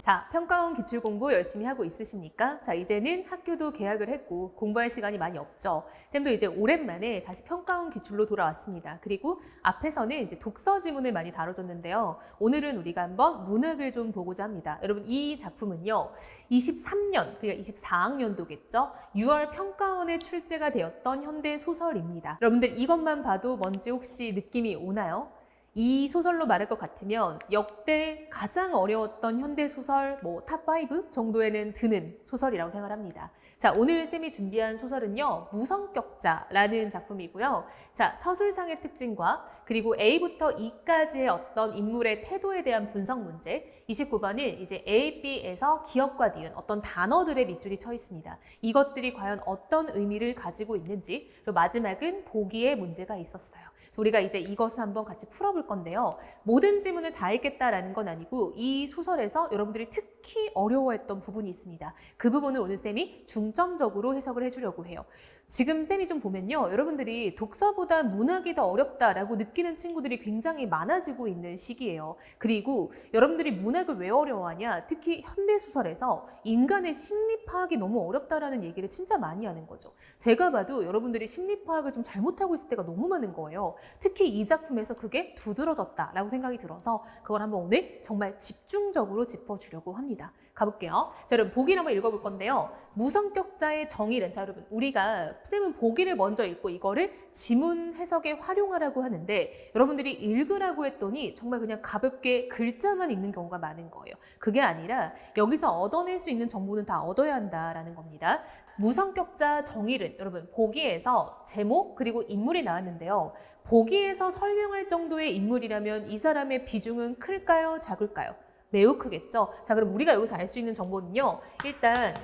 자, 평가원 기출공부 열심히 하고 있으십니까? 자, 이제는 학교도 개학을 했고 공부할 시간이 많이 없죠. 쌤도 이제 오랜만에 다시 평가원 기출로 돌아왔습니다. 그리고 앞에서는 이제 독서 지문을 많이 다뤄줬는데요. 오늘은 우리가 한번 문학을 좀 보고자 합니다. 여러분, 이 작품은요, 23년, 그러니까 24학년도겠죠? 6월 평가원에 출제가 되었던 현대 소설입니다. 여러분들 이것만 봐도 뭔지 혹시 느낌이 오나요? 이 소설로 말할 것 같으면 역대 가장 어려웠던 현대소설 탑5 정도에는 드는 소설이라고 생각합니다. 자, 오늘 쌤이 준비한 소설은요, 무성격자라는 작품이고요. 자, 서술상의 특징과 그리고 A부터 E까지의 어떤 인물의 태도에 대한 분석 문제, 29번은 이제 A, B에서 기역과 니은 어떤 단어들의 밑줄이 쳐 있습니다. 이것들이 과연 어떤 의미를 가지고 있는지, 그리고 마지막은 보기의 문제가 있었어요. 그래서 우리가 이제 이것을 한번 같이 풀어볼 건데요. 모든 지문을 다 읽겠다라는 건 아니고 이 소설에서 여러분들이 특히 어려워했던 부분이 있습니다. 그 부분을 오늘 쌤이 중점적으로 해석을 해주려고 해요. 지금 쌤이 좀 보면요. 여러분들이 독서보다 문학이 더 어렵다라고 느끼는 친구들이 굉장히 많아지고 있는 시기예요. 그리고 여러분들이 문학을 왜 어려워하냐? 특히 현대소설에서 인간의 심리 파악이 너무 어렵다라는 얘기를 진짜 많이 하는 거죠. 제가 봐도 여러분들이 심리 파악을 좀 잘못하고 있을 때가 너무 많은 거예요. 특히 이 작품에서 그게 두드러졌다라고 생각이 들어서 그걸 한번 오늘 정말 집중적으로 짚어주려고 합니다. 가볼게요. 자, 여러분 보기를 한번 읽어볼 건데요. 무성격자의 정의는, 자 여러분 우리가 쌤은 보기를 먼저 읽고 이거를 지문 해석에 활용하라고 하는데 여러분들이 읽으라고 했더니 정말 그냥 가볍게 글자만 읽는 경우가 많은 거예요. 그게 아니라 여기서 얻어낼 수 있는 정보는 다 얻어야 한다라는 겁니다. 무성격자 정의는 여러분 보기에서 제목 그리고 인물이 나왔는데요. 보기에서 설명할 정도의 인물이라면 이 사람의 비중은 클까요? 작을까요? 매우 크겠죠. 자, 그럼 우리가 여기서 알 수 있는 정보는요. 일단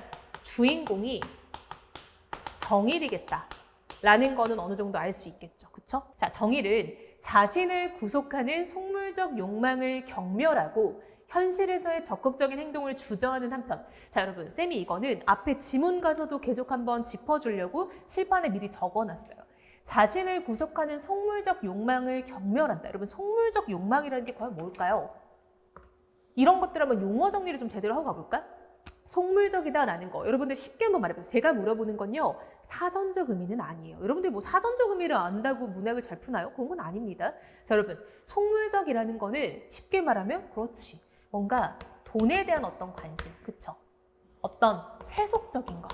주인공이 정일이겠다 라는 거는 어느 정도 알 수 있겠죠. 그쵸? 자, 정일은 자신을 구속하는 속물적 욕망을 경멸하고 현실에서의 적극적인 행동을 주저하는 한편, 자 여러분 쌤이 이거는 앞에 지문 가서도 계속 한번 짚어주려고 칠판에 미리 적어놨어요. 자신을 구속하는 속물적 욕망을 경멸한다. 여러분 속물적 욕망이라는 게 과연 뭘까요? 이런 것들 한번 용어 정리를 좀 제대로 하고 가볼까? 속물적이다라는 거 여러분들 쉽게 한번 말해보세요. 제가 물어보는 건요 사전적 의미는 아니에요. 여러분들 뭐 사전적 의미를 안다고 문학을 잘 푸나요? 그런 건 아닙니다. 자 여러분 속물적이라는 거는 쉽게 말하면 그렇지 뭔가 돈에 대한 어떤 관심, 그쵸? 어떤 세속적인 것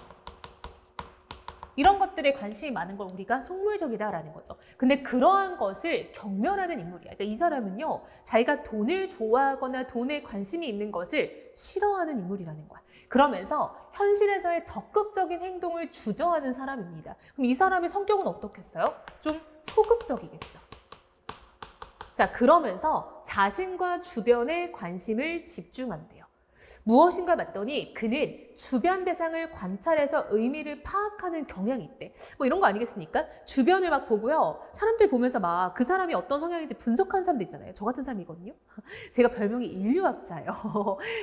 이런 것들에 관심이 많은 걸 우리가 속물적이다라는 거죠. 근데 그러한 것을 경멸하는 인물이야. 그러니까 이 사람은요, 자기가 돈을 좋아하거나 돈에 관심이 있는 것을 싫어하는 인물이라는 거야. 그러면서 현실에서의 적극적인 행동을 주저하는 사람입니다. 그럼 이 사람의 성격은 어떻겠어요? 좀 소극적이겠죠. 자, 그러면서 자신과 주변에 관심을 집중한대요. 무엇인가 봤더니 그는 주변 대상을 관찰해서 의미를 파악하는 경향이 있대. 뭐 이런 거 아니겠습니까? 주변을 막 보고요. 사람들 보면서 막 그 사람이 어떤 성향인지 분석하는 사람도 있잖아요. 저 같은 사람이거든요. 제가 별명이 인류학자예요.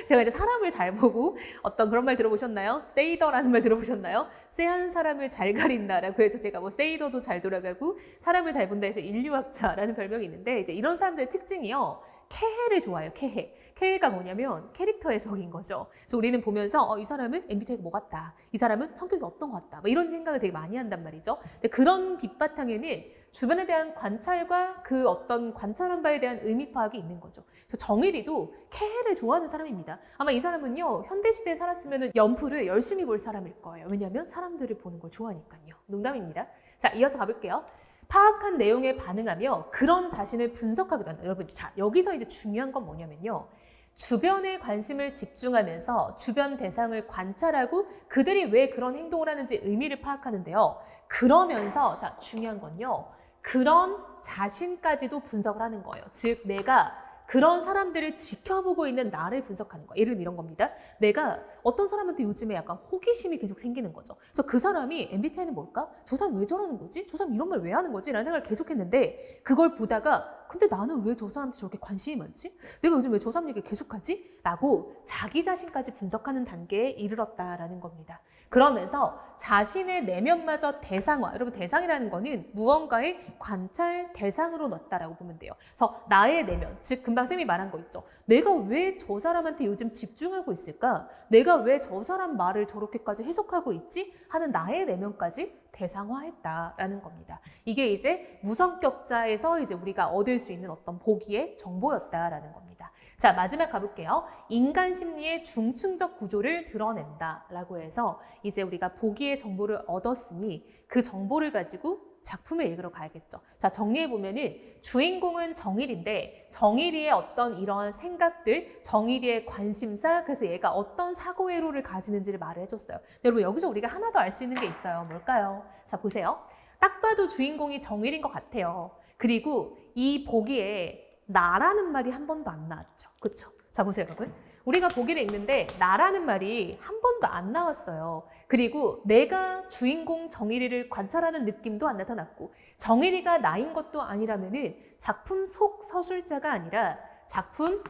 제가 이제 사람을 잘 보고 어떤 그런 말 들어보셨나요? 세이더라는 말 들어보셨나요? 쎄한 사람을 잘 가린다라고 해서 제가 뭐 세이더도 잘 돌아가고 사람을 잘 본다 해서 인류학자라는 별명이 있는데 이제 이런 사람들의 특징이요. 캐해를 좋아해요. 캐해. 캐해가 뭐냐면 캐릭터 해석인 거죠. 그래서 우리는 보면서 이 사람은 MBTI가 뭐 같다. 이 사람은 성격이 어떤 것 같다. 뭐 이런 생각을 되게 많이 한단 말이죠. 근데 그런 밑바탕에는 주변에 대한 관찰과 그 어떤 관찰한 바에 대한 의미 파악이 있는 거죠. 그래서 정일이도 캐해를 좋아하는 사람입니다. 아마 이 사람은요. 현대시대에 살았으면 연프를 열심히 볼 사람일 거예요. 왜냐하면 사람들을 보는 걸 좋아하니까요. 농담입니다. 자, 이어서 가볼게요. 파악한 내용에 반응하며 그런 자신을 분석하기도 한다. 여러분, 자, 여기서 이제 중요한 건 뭐냐면요. 주변에 관심을 집중하면서 주변 대상을 관찰하고 그들이 왜 그런 행동을 하는지 의미를 파악하는데요. 그러면서, 자, 중요한 건요. 그런 자신까지도 분석을 하는 거예요. 즉, 내가 그런 사람들을 지켜보고 있는 나를 분석하는 거야. 예를 들면 이런 겁니다. 내가 어떤 사람한테 요즘에 약간 호기심이 계속 생기는 거죠. 그래서 그 사람이 MBTI는 뭘까? 저 사람 왜 저러는 거지? 저 사람 이런 말 왜 하는 거지? 라는 생각을 계속 했는데 그걸 보다가 근데 나는 왜 저 사람한테 저렇게 관심이 많지? 내가 요즘 왜 저 사람 얘기를 계속하지? 라고 자기 자신까지 분석하는 단계에 이르렀다라는 겁니다. 그러면서 자신의 내면마저 대상화, 여러분 대상이라는 거는 무언가의 관찰 대상으로 넣었다라고 보면 돼요. 그래서 나의 내면, 즉 금방 쌤이 말한 거 있죠. 내가 왜 저 사람한테 요즘 집중하고 있을까? 내가 왜 저 사람 말을 저렇게까지 해석하고 있지? 하는 나의 내면까지 대상화했다라는 겁니다. 이게 이제 무성격자에서 이제 우리가 얻을 수 있는 어떤 보기의 정보였다라는 겁니다. 자, 마지막 가볼게요. 인간 심리의 중층적 구조를 드러낸다라고 해서 이제 우리가 보기의 정보를 얻었으니 그 정보를 가지고 작품을 읽으러 가야겠죠. 자, 정리해보면은 주인공은 정일인데 정일이의 어떤 이런 생각들, 정일이의 관심사, 그래서 얘가 어떤 사고회로를 가지는지를 말을 해줬어요. 여러분 여기서 우리가 하나 더 알 수 있는 게 있어요. 뭘까요? 자, 보세요. 딱 봐도 주인공이 정일인 것 같아요. 그리고 이 보기에 나라는 말이 한 번도 안 나왔죠. 그렇죠? 자, 보세요 여러분. 우리가 보기를 읽는데 나라는 말이 한 번도 안 나왔어요. 그리고 내가 주인공 정일이를 관찰하는 느낌도 안 나타났고 정일이가 나인 것도 아니라면은 작품 속 서술자가 아니라 작품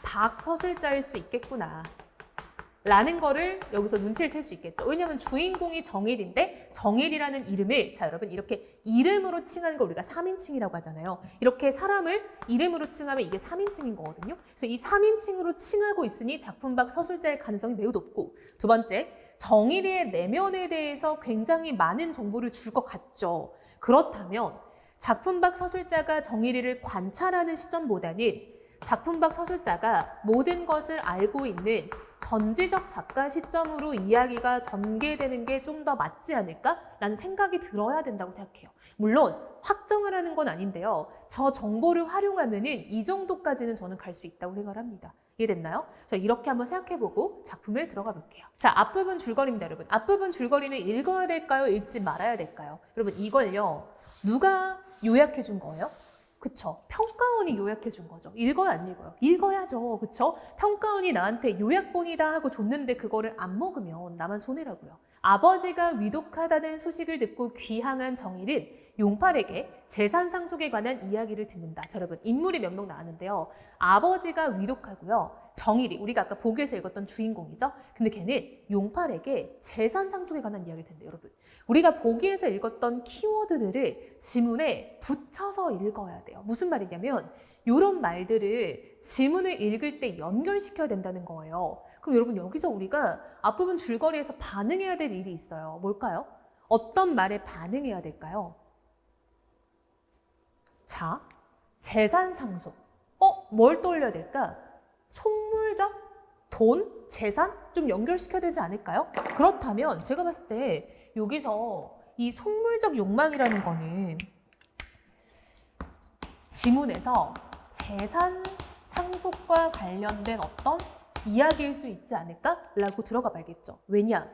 밖 서술자일 수 있겠구나 라는 거를 여기서 눈치를 챌 수 있겠죠. 왜냐하면 주인공이 정일인데 정일이라는 이름을 자 여러분 이렇게 이름으로 칭하는 걸 우리가 3인칭이라고 하잖아요. 이렇게 사람을 이름으로 칭하면 이게 3인칭인 거거든요. 그래서 이 3인칭으로 칭하고 있으니 작품 밖 서술자의 가능성이 매우 높고 두 번째 정일이의 내면에 대해서 굉장히 많은 정보를 줄 것 같죠. 그렇다면 작품 밖 서술자가 정일이를 관찰하는 시점보다는 작품 밖 서술자가 모든 것을 알고 있는 전지적 작가 시점으로 이야기가 전개되는 게 좀 더 맞지 않을까라는 생각이 들어야 된다고 생각해요. 물론 확정을 하는 건 아닌데요. 저 정보를 활용하면은 이 정도까지는 저는 갈 수 있다고 생각을 합니다. 이해됐나요? 자, 이렇게 한번 생각해보고 작품을 들어가 볼게요. 자, 앞부분 줄거리입니다, 여러분. 앞부분 줄거리는 읽어야 될까요? 읽지 말아야 될까요? 여러분, 이걸요. 누가 요약해 준 거예요? 그쵸? 평가원이 요약해 준 거죠. 읽어요, 안 읽어요? 읽어야죠. 그쵸? 평가원이 나한테 요약본이다 하고 줬는데 그거를 안 먹으면 나만 손해라고요. 아버지가 위독하다는 소식을 듣고 귀향한 정일은 용팔에게 재산 상속에 관한 이야기를 듣는다. 자, 여러분 인물이 몇 명 나왔는데요. 아버지가 위독하고요. 정일이 우리가 아까 보기에서 읽었던 주인공이죠. 근데 걔는 용팔에게 재산 상속에 관한 이야기를 듣는데요. 여러분 우리가 보기에서 읽었던 키워드들을 지문에 붙여서 읽어야 돼요. 무슨 말이냐면 이런 말들을 지문을 읽을 때 연결시켜야 된다는 거예요. 그럼 여러분 여기서 우리가 앞부분 줄거리에서 반응해야 될 일이 있어요. 뭘까요? 어떤 말에 반응해야 될까요? 자, 재산 상속. 뭘 떠올려야 될까? 속물적? 돈? 재산? 좀 연결시켜야 되지 않을까요? 그렇다면 제가 봤을 때 여기서 이 속물적 욕망이라는 거는 지문에서 재산 상속과 관련된 어떤 이야기일 수 있지 않을까라고 들어가 봐야겠죠. 왜냐?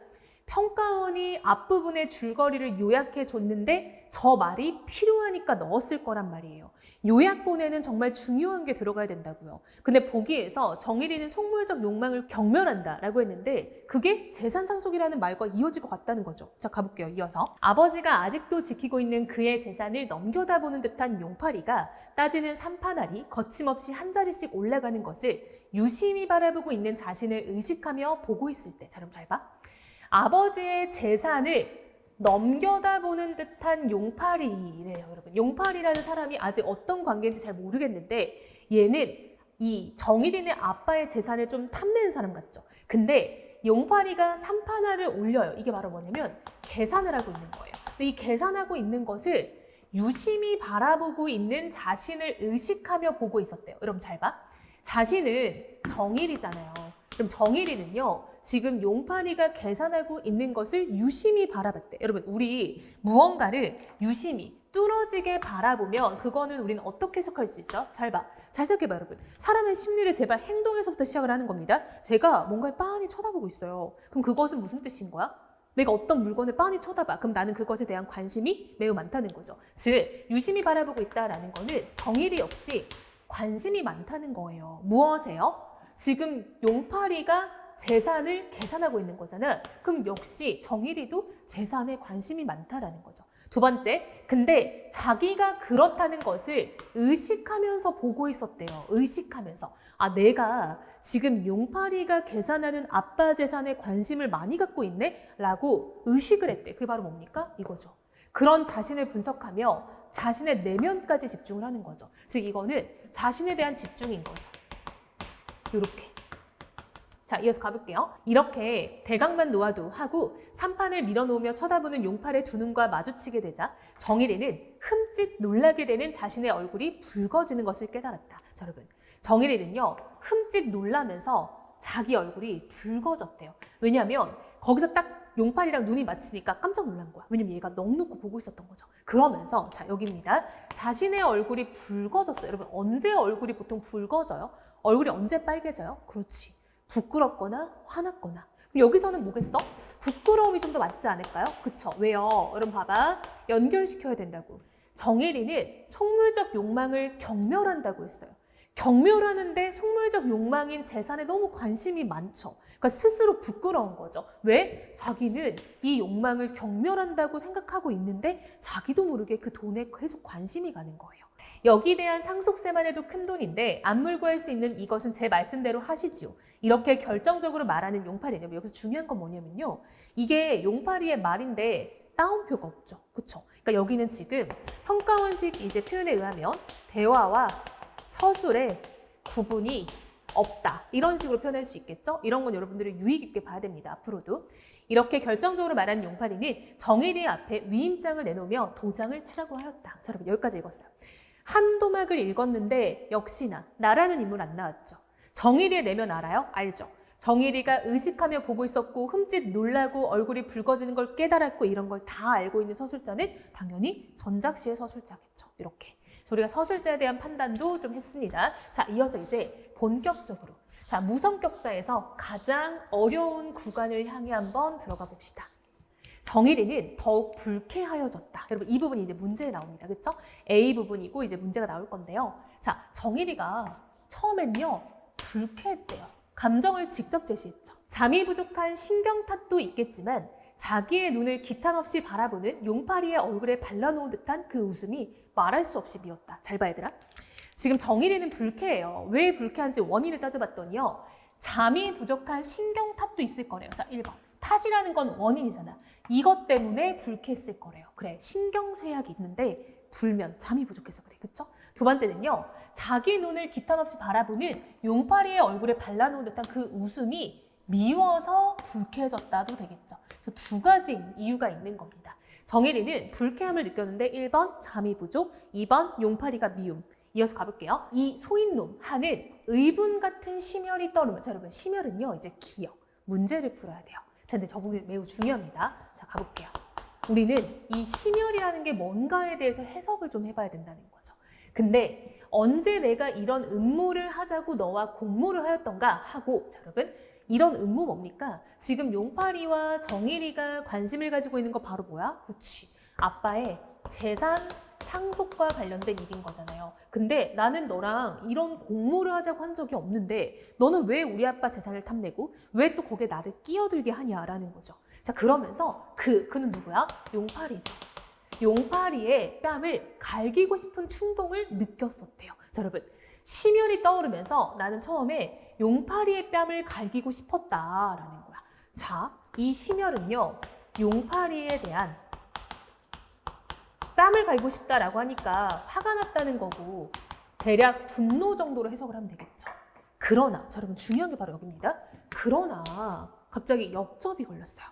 평가원이 앞부분의 줄거리를 요약해 줬는데 저 말이 필요하니까 넣었을 거란 말이에요. 요약본에는 정말 중요한 게 들어가야 된다고요. 근데 보기에서 정일이는 속물적 욕망을 경멸한다라고 했는데 그게 재산 상속이라는 말과 이어질 것 같다는 거죠. 자, 가볼게요. 이어서 아버지가 아직도 지키고 있는 그의 재산을 넘겨다보는 듯한 용팔이가 따지는 산파날이 거침없이 한 자리씩 올라가는 것을 유심히 바라보고 있는 자신을 의식하며 보고 있을 때, 자, 그럼 잘 봐. 아버지의 재산을 넘겨다보는 듯한 용팔이래요, 여러분. 용팔이라는 사람이 아직 어떤 관계인지 잘 모르겠는데 얘는 이 정일이네 아빠의 재산을 좀 탐내는 사람 같죠. 근데 용팔이가 산파날을 올려요. 이게 바로 뭐냐면 계산을 하고 있는 거예요. 근데 이 계산하고 있는 것을 유심히 바라보고 있는 자신을 의식하며 보고 있었대요. 여러분 잘 봐. 자신은 정일이잖아요. 그럼 정일이는요. 지금 용팔이가 계산하고 있는 것을 유심히 바라봤대. 여러분 우리 무언가를 유심히 뚫어지게 바라보면 그거는 우리는 어떻게 해석할 수 있어요? 잘 봐. 잘 생각해봐 여러분. 사람의 심리를 제발 행동에서부터 시작을 하는 겁니다. 제가 뭔가를 빤히 쳐다보고 있어요. 그럼 그것은 무슨 뜻인 거야? 내가 어떤 물건을 빤히 쳐다봐. 그럼 나는 그것에 대한 관심이 매우 많다는 거죠. 즉 유심히 바라보고 있다라는 거는 정일이 역시 관심이 많다는 거예요. 무엇에요? 지금 용팔이가 재산을 계산하고 있는 거잖아. 그럼 역시 정일이도 재산에 관심이 많다라는 거죠. 두 번째, 근데 자기가 그렇다는 것을 의식하면서 보고 있었대요. 의식하면서. 아, 내가 지금 용팔이가 계산하는 아빠 재산에 관심을 많이 갖고 있네? 라고 의식을 했대. 그게 바로 뭡니까? 이거죠. 그런 자신을 분석하며 자신의 내면까지 집중을 하는 거죠. 즉 이거는 자신에 대한 집중인 거죠. 이렇게. 자, 이어서 가볼게요. 이렇게 대각만 놓아도 하고 삼판을 밀어놓으며 쳐다보는 용팔의 두 눈과 마주치게 되자 정일이는 흠칫 놀라게 되는 자신의 얼굴이 붉어지는 것을 깨달았다. 자, 여러분, 정일이는요 흠칫 놀라면서 자기 얼굴이 붉어졌대요. 왜냐하면 거기서 딱 용팔이랑 눈이 마주치니까 깜짝 놀란 거야. 왜냐면 얘가 넋 놓고 보고 있었던 거죠. 그러면서 자, 여기입니다. 자신의 얼굴이 붉어졌어요. 여러분, 언제 얼굴이 보통 붉어져요? 얼굴이 언제 빨개져요? 그렇지. 부끄럽거나 화났거나. 그럼 여기서는 뭐겠어? 부끄러움이 좀 더 맞지 않을까요? 그쵸? 왜요? 여러분 봐봐. 연결시켜야 된다고. 정혜리는 속물적 욕망을 경멸한다고 했어요. 경멸하는데 속물적 욕망인 재산에 너무 관심이 많죠. 그러니까 스스로 부끄러운 거죠. 왜? 자기는 이 욕망을 경멸한다고 생각하고 있는데 자기도 모르게 그 돈에 계속 관심이 가는 거예요. 여기에 대한 상속세만 해도 큰 돈인데 안 물고 할 수 있는 이것은 제 말씀대로 하시지요. 이렇게 결정적으로 말하는 용팔이는 여기서 중요한 건 뭐냐면요. 이게 용팔이의 말인데 따옴표가 없죠. 그쵸? 그러니까 여기는 지금 평가원식 이제 표현에 의하면 대화와 서술의 구분이 없다. 이런 식으로 표현할 수 있겠죠? 이런 건 여러분들이 유의 깊게 봐야 됩니다. 앞으로도. 이렇게 결정적으로 말하는 용팔이는 정일이 앞에 위임장을 내놓으며 도장을 치라고 하였다. 자, 여러분 여기까지 읽었어요. 한 도막을 읽었는데 역시나 나라는 인물 안 나왔죠. 정일이의 내면 알아요? 알죠. 정일이가 의식하며 보고 있었고 흠칫 놀라고 얼굴이 붉어지는 걸 깨달았고 이런 걸 다 알고 있는 서술자는 당연히 전작시의 서술자겠죠. 이렇게. 우리가 서술자에 대한 판단도 좀 했습니다. 자, 이어서 이제 본격적으로. 자, 무성격자에서 가장 어려운 구간을 향해 한번 들어가 봅시다. 정일이는 더욱 불쾌하여졌다. 여러분, 이 부분이 이제 문제에 나옵니다. 그렇죠? A 부분이고 이제 문제가 나올 건데요. 자, 정일이가 처음엔요, 불쾌했대요. 감정을 직접 제시했죠. 잠이 부족한 신경 탓도 있겠지만 자기의 눈을 기탄 없이 바라보는 용팔이의 얼굴에 발라놓은 듯한 그 웃음이 말할 수 없이 미웠다. 잘 봐, 얘들아. 지금 정일이는 불쾌해요. 왜 불쾌한지 원인을 따져봤더니요. 잠이 부족한 신경 탓도 있을 거래요. 자, 1번. 탓이라는 건 원인이잖아. 이것 때문에 불쾌했을 거래요. 그래, 신경쇠약이 있는데 불면 잠이 부족해서 그래. 그쵸? 두 번째는요. 자기 눈을 기탄 없이 바라보는 용팔이의 얼굴에 발라놓은 듯한 그 웃음이 미워서 불쾌해졌다도 되겠죠. 그래서 두 가지 이유가 있는 겁니다. 정혜리는 불쾌함을 느꼈는데 1번 잠이 부족, 2번 용팔이가 미움. 이어서 가볼게요. 이 소인놈 하는 의분 같은 심혈이 떠오르면, 자, 여러분 심혈은요 이제 기억, 문제를 풀어야 돼요. 자, 근데 저 부분이 매우 중요합니다. 자, 가볼게요. 우리는 이 심혈이라는 게 뭔가에 대해서 해석을 좀 해봐야 된다는 거죠. 근데 언제 내가 이런 음모를 하자고 너와 공모를 하였던가 하고, 자, 여러분 이런 음모 뭡니까? 지금 용팔이와 정일이가 관심을 가지고 있는 거 바로 뭐야? 그렇지. 아빠의 재산 상속과 관련된 일인 거잖아요. 근데 나는 너랑 이런 공모를 하자고 한 적이 없는데 너는 왜 우리 아빠 재산을 탐내고 왜 또 거기에 나를 끼어들게 하냐라는 거죠. 자, 그러면서 그는 누구야? 용팔이죠. 용팔이의 뺨을 갈기고 싶은 충동을 느꼈었대요. 자, 여러분 심혈이 떠오르면서 나는 처음에 용팔이의 뺨을 갈기고 싶었다라는 거야. 자, 이 심혈은요 용팔이에 대한 뺨을 갈고 싶다라고 하니까 화가 났다는 거고 대략 분노 정도로 해석을 하면 되겠죠. 그러나, 자, 여러분 중요한 게 바로 여기입니다. 그러나 갑자기 역접이 걸렸어요.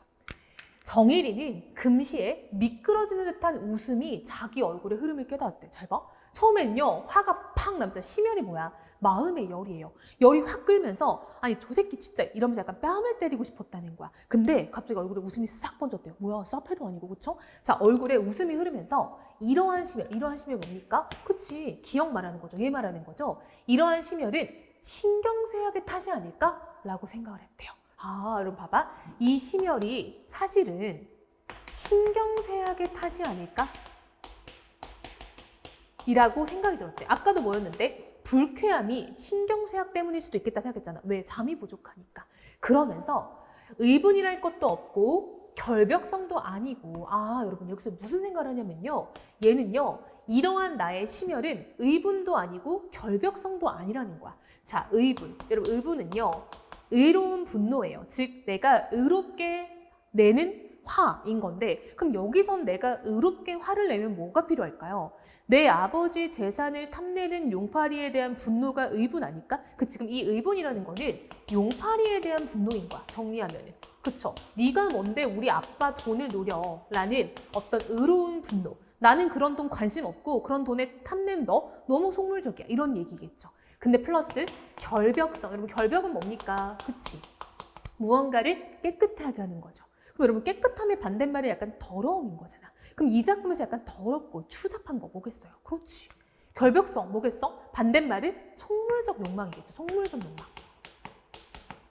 정일이는 금시에 미끄러지는 듯한 웃음이 자기 얼굴의 흐름을 깨달았대. 잘 봐. 처음에는요 화가 팍 나면서 심혈이 뭐야? 마음의 열이에요. 열이 확 끌면서 아니 저 새끼 진짜 이러면서 약간 뺨을 때리고 싶었다는 거야. 근데 갑자기 얼굴에 웃음이 싹 번졌대요. 뭐야, 사페도 아니고. 그쵸? 자, 얼굴에 웃음이 흐르면서 이러한 심혈 뭡니까? 그치, 기억 말하는 거죠. 얘 말하는 거죠. 이러한 심혈은 신경쇠약의 탓이 아닐까라고 생각을 했대요. 아, 여러분 봐봐. 이 심혈이 사실은 신경쇠약의 탓이 아닐까? 이라고 생각이 들었대. 아까도 뭐였는데? 불쾌함이 신경쇠약 때문일 수도 있겠다 생각했잖아. 왜? 잠이 부족하니까. 그러면서 의분이랄 것도 없고 결벽성도 아니고, 아, 여러분 여기서 무슨 생각을 하냐면요. 얘는요, 이러한 나의 심혈은 의분도 아니고 결벽성도 아니라는 거야. 자, 의분. 여러분, 의분은요, 의로운 분노예요. 즉, 내가 의롭게 내는 화인 건데, 그럼 여기선 내가 의롭게 화를 내면 뭐가 필요할까요? 내 아버지 재산을 탐내는 용팔이에 대한 분노가 의분 아닐까? 지금 이 의분이라는 거는 용팔이에 대한 분노인 거야. 정리하면은. 그쵸? 네가 뭔데 우리 아빠 돈을 노려? 라는 어떤 의로운 분노. 나는 그런 돈 관심 없고 그런 돈에 탐낸 너 너무 속물적이야. 이런 얘기겠죠. 근데 플러스 결벽성. 여러분, 결벽은 뭡니까? 그치? 무언가를 깨끗하게 하는 거죠. 그럼 여러분, 깨끗함의 반대말이 약간 더러움인 거잖아. 그럼 이 작품에서 약간 더럽고 추잡한 거 뭐겠어요? 그렇지. 결벽성 뭐겠어? 반대말은 속물적 욕망이겠죠. 속물적 욕망.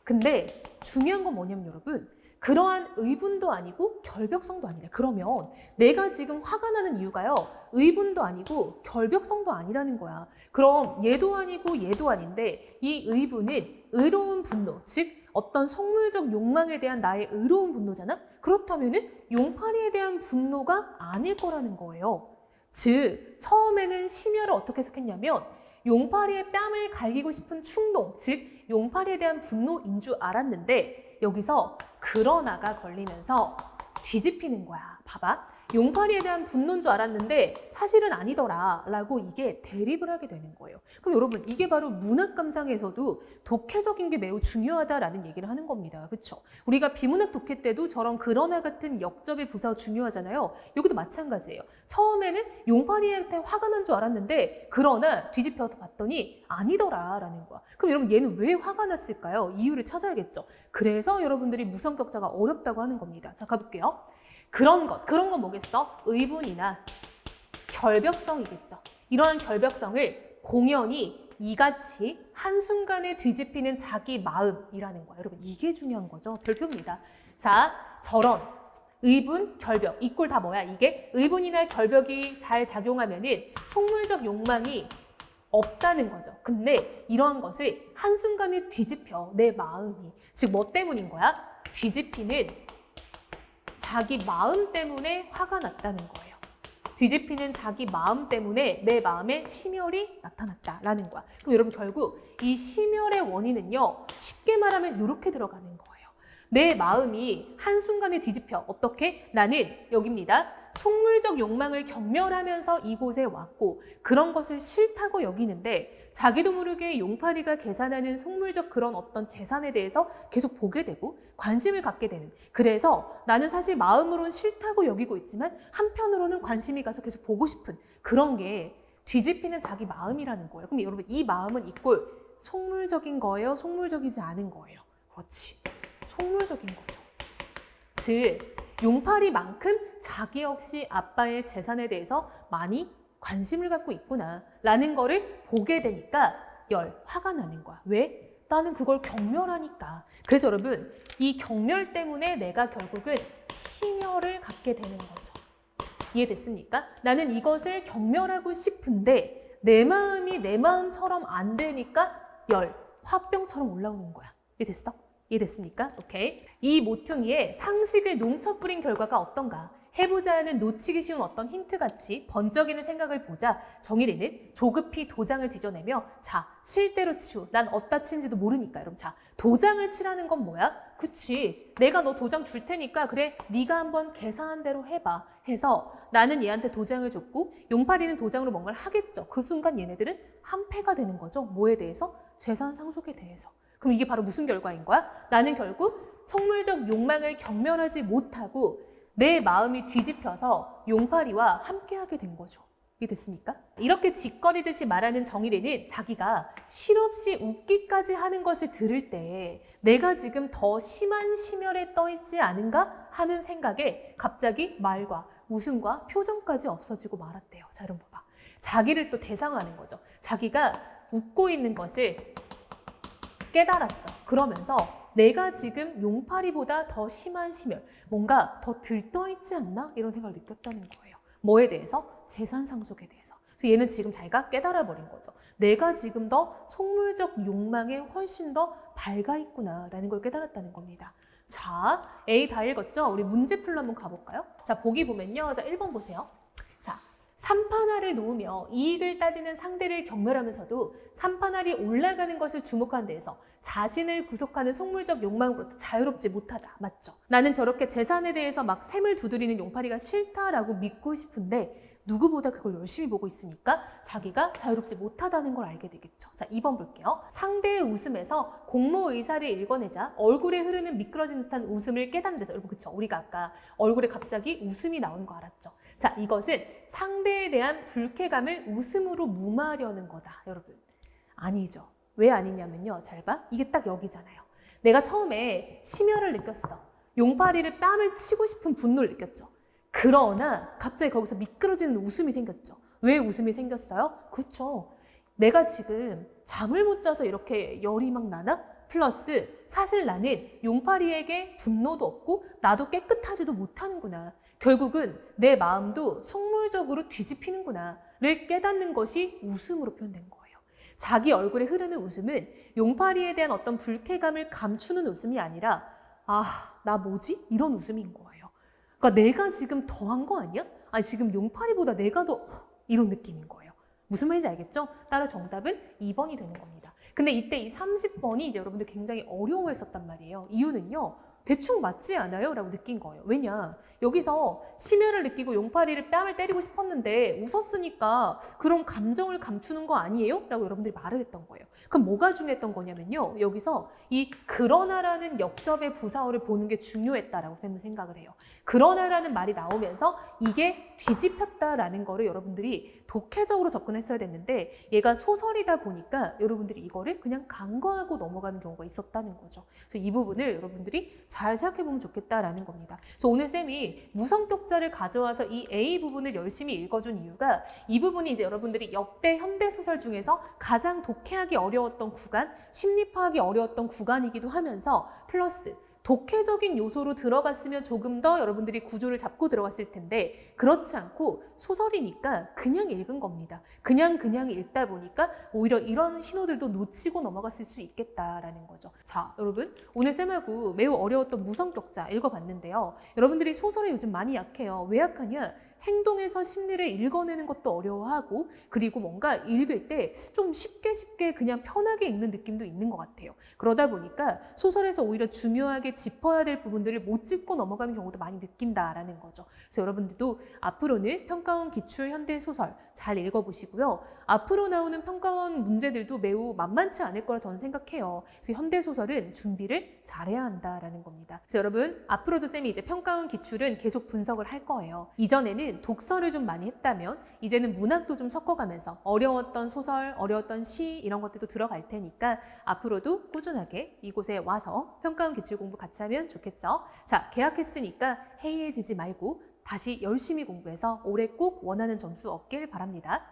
근데 중요한 건 뭐냐면 여러분, 그러한 의분도 아니고 결벽성도 아니래. 그러면 내가 지금 화가 나는 이유가요, 의분도 아니고 결벽성도 아니라는 거야. 그럼 얘도 아니고 얘도 아닌데 이 의분은 의로운 분노, 즉 어떤 속물적 욕망에 대한 나의 의로운 분노잖아? 그렇다면은 용팔이에 대한 분노가 아닐 거라는 거예요. 즉 처음에는 심혈을 어떻게 해석했냐면 용팔이의 뺨을 갈기고 싶은 충동, 즉 용팔이에 대한 분노인 줄 알았는데 여기서 그러나가 걸리면서 뒤집히는 거야. 봐봐. 용팔이에 대한 분노인 줄 알았는데 사실은 아니더라 라고 이게 대립을 하게 되는 거예요. 그럼 여러분, 이게 바로 문학 감상에서도 독해적인 게 매우 중요하다라는 얘기를 하는 겁니다. 그렇죠? 우리가 비문학 독해 때도 저런 그러나 같은 역접의 부사가 중요하잖아요. 여기도 마찬가지예요. 처음에는 용팔이한테 화가 난 줄 알았는데 그러나 뒤집혀서 봤더니 아니더라 라는 거야. 그럼 여러분, 얘는 왜 화가 났을까요? 이유를 찾아야겠죠. 그래서 여러분들이 무성격자가 어렵다고 하는 겁니다. 자, 가볼게요. 그런 건 뭐겠어? 의분이나 결벽성이겠죠. 이러한 결벽성을 공연히 이같이 한순간에 뒤집히는 자기 마음이라는 거야. 여러분, 이게 중요한 거죠. 별표입니다. 자, 저런 의분, 결벽, 이 꼴 다 뭐야? 이게 의분이나 결벽이 잘 작용하면은 속물적 욕망이 없다는 거죠. 근데 이러한 것을 한순간에 뒤집혀, 내 마음이. 즉, 뭐 때문인 거야? 뒤집히는 자기 마음 때문에 화가 났다는 거예요. 뒤집히는 자기 마음 때문에 내 마음에 심혈이 나타났다라는 거야. 그럼 여러분, 결국 이 심혈의 원인은요, 쉽게 말하면 이렇게 들어가는 거예요. 내 마음이 한순간에 뒤집혀. 어떻게? 나는 여기입니다. 속물적 욕망을 경멸하면서 이곳에 왔고 그런 것을 싫다고 여기는데 자기도 모르게 용팔이가 계산하는 속물적 그런 어떤 재산에 대해서 계속 보게 되고 관심을 갖게 되는, 그래서 나는 사실 마음으로는 싫다고 여기고 있지만 한편으로는 관심이 가서 계속 보고 싶은 그런 게 뒤집히는 자기 마음이라는 거예요. 그럼 여러분, 이 마음은 이꼴 속물적인 거예요? 속물적이지 않은 거예요? 그렇지. 속물적인 거죠. 즉 용팔이만큼 자기 역시 아빠의 재산에 대해서 많이 관심을 갖고 있구나 라는 거를 보게 되니까 화가 나는 거야. 왜? 나는 그걸 경멸하니까. 그래서 여러분, 이 경멸 때문에 내가 결국은 심혈을 갖게 되는 거죠. 이해됐습니까? 나는 이것을 경멸하고 싶은데 내 마음이 내 마음처럼 안 되니까 화병처럼 올라오는 거야. 이해됐어? 이해됐습니까? 오케이. 이 모퉁이에 상식을 농쳐뿌린 결과가 어떤가? 해보자 하는 놓치기 쉬운 어떤 힌트같이 번쩍이는 생각을 보자 정일이는 조급히 도장을 뒤져내며 자, 칠 대로 치우. 난 어디다 친지도 모르니까. 여러분, 자, 도장을 치라는 건 뭐야? 그치. 내가 너 도장 줄 테니까 그래, 네가 한번 계산한 대로 해봐. 해서 나는 얘한테 도장을 줬고 용팔이는 도장으로 뭔가를 하겠죠. 그 순간 얘네들은 한패가 되는 거죠. 뭐에 대해서? 재산 상속에 대해서. 그럼 이게 바로 무슨 결과인 거야? 나는 결국 속물적 욕망을 경멸하지 못하고 내 마음이 뒤집혀서 용팔이와 함께하게 된 거죠. 이해됐습니까? 이렇게 짓거리듯이 말하는 정일이는 자기가 실없이 웃기까지 하는 것을 들을 때 내가 지금 더 심한 심혈에 떠있지 않은가 하는 생각에 갑자기 말과 웃음과 표정까지 없어지고 말았대요. 자, 여러분 봐봐. 자기를 또 대상화하는 거죠. 자기가 웃고 있는 것을 깨달았어. 그러면서 내가 지금 용팔이보다 더 심한 심혈, 뭔가 더 들떠있지 않나? 이런 생각을 느꼈다는 거예요. 뭐에 대해서? 재산 상속에 대해서. 그래서 얘는 지금 자기가 깨달아버린 거죠. 내가 지금 더 속물적 욕망에 훨씬 더 밝아 있구나라는 걸 깨달았다는 겁니다. 자, A 다 읽었죠? 우리 문제풀로 한번 가볼까요? 자, 보기 보면요. 자, 1번 보세요. 자, 삼판알을 놓으며 이익을 따지는 상대를 경멸하면서도 삼판알이 올라가는 것을 주목하는 데에서 자신을 구속하는 속물적 욕망으로부터 자유롭지 못하다. 맞죠? 나는 저렇게 재산에 대해서 막 샘을 두드리는 용팔이가 싫다라고 믿고 싶은데 누구보다 그걸 열심히 보고 있으니까 자기가 자유롭지 못하다는 걸 알게 되겠죠. 자, 2번 볼게요. 상대의 웃음에서 공모 의사를 읽어내자 얼굴에 흐르는 미끄러진 듯한 웃음을 깨닫는 데서, 여러분 그쵸? 우리가 아까 얼굴에 갑자기 웃음이 나오는 거 알았죠? 자, 이것은 상대에 대한 불쾌감을 웃음으로 무마하려는 거다. 여러분 아니죠. 왜 아니냐면요. 잘 봐. 이게 딱 여기잖아요. 내가 처음에 심혈을 느꼈어. 용팔이를 뺨을 치고 싶은 분노를 느꼈죠. 그러나 갑자기 거기서 미끄러지는 웃음이 생겼죠. 왜 웃음이 생겼어요? 그렇죠. 내가 지금 잠을 못 자서 이렇게 열이 막 나나? 플러스 사실 나는 용팔이에게 분노도 없고 나도 깨끗하지도 못하는구나. 결국은 내 마음도 속물적으로 뒤집히는구나를 깨닫는 것이 웃음으로 표현된 거예요. 자기 얼굴에 흐르는 웃음은 용팔이에 대한 어떤 불쾌감을 감추는 웃음이 아니라 아, 나 뭐지? 이런 웃음인 거예요. 그러니까 내가 지금 더한 거 아니야? 아니 지금 용팔이보다 내가 더 이런 느낌인 거예요. 무슨 말인지 알겠죠? 따라 정답은 2번이 되는 겁니다. 근데 이때 이 30번이 이제 여러분들 굉장히 어려워했었단 말이에요. 이유는요. 대충 맞지 않아요? 라고 느낀 거예요. 왜냐? 여기서 심혈을 느끼고 용팔이를 뺨을 때리고 싶었는데 웃었으니까 그런 감정을 감추는 거 아니에요? 라고 여러분들이 말을 했던 거예요. 그럼 뭐가 중요했던 거냐면요. 여기서 이 그러나라는 역접의 부사어를 보는 게 중요했다라고 생각을 해요. 그러나라는 말이 나오면서 이게 뒤집혔다라는 거를 여러분들이 독해적으로 접근했어야 됐는데 얘가 소설이다 보니까 여러분들이 이거를 그냥 간과하고 넘어가는 경우가 있었다는 거죠. 그래서 이 부분을 여러분들이 잘 생각해보면 좋겠다라는 겁니다. 그래서 오늘 쌤이 무성격자를 가져와서 이 A 부분을 열심히 읽어준 이유가 이 부분이 이제 여러분들이 역대 현대소설 중에서 가장 독해하기 어려웠던 구간, 심리파하기 어려웠던 구간이기도 하면서 플러스 독해적인 요소로 들어갔으면 조금 더 여러분들이 구조를 잡고 들어갔을 텐데 그렇지 않고 소설이니까 그냥 읽은 겁니다. 그냥 읽다 보니까 오히려 이런 신호들도 놓치고 넘어갔을 수 있겠다라는 거죠. 자, 여러분 오늘 쌤하고 매우 어려웠던 무성격자 읽어봤는데요. 여러분들이 소설에 요즘 많이 약해요. 왜 약하냐? 행동에서 심리를 읽어내는 것도 어려워하고 그리고 뭔가 읽을 때 좀 쉽게 그냥 편하게 읽는 느낌도 있는 것 같아요. 그러다 보니까 소설에서 오히려 중요하게 짚어야 될 부분들을 못 짚고 넘어가는 경우도 많이 느낀다라는 거죠. 그래서 여러분들도 앞으로는 평가원 기출 현대소설 잘 읽어보시고요. 앞으로 나오는 평가원 문제들도 매우 만만치 않을 거라 저는 생각해요. 그래서 현대소설은 준비를 잘해야 한다라는 겁니다. 그래서 여러분 앞으로도 쌤이 이제 평가원 기출은 계속 분석을 할 거예요. 이전에는 독서를 좀 많이 했다면 이제는 문학도 좀 섞어가면서 어려웠던 소설, 어려웠던 시 이런 것들도 들어갈 테니까 앞으로도 꾸준하게 이곳에 와서 평가원 기출 공부 같이 하면 좋겠죠. 자, 개학했으니까 해이해지지 말고 다시 열심히 공부해서 올해 꼭 원하는 점수 얻길 바랍니다.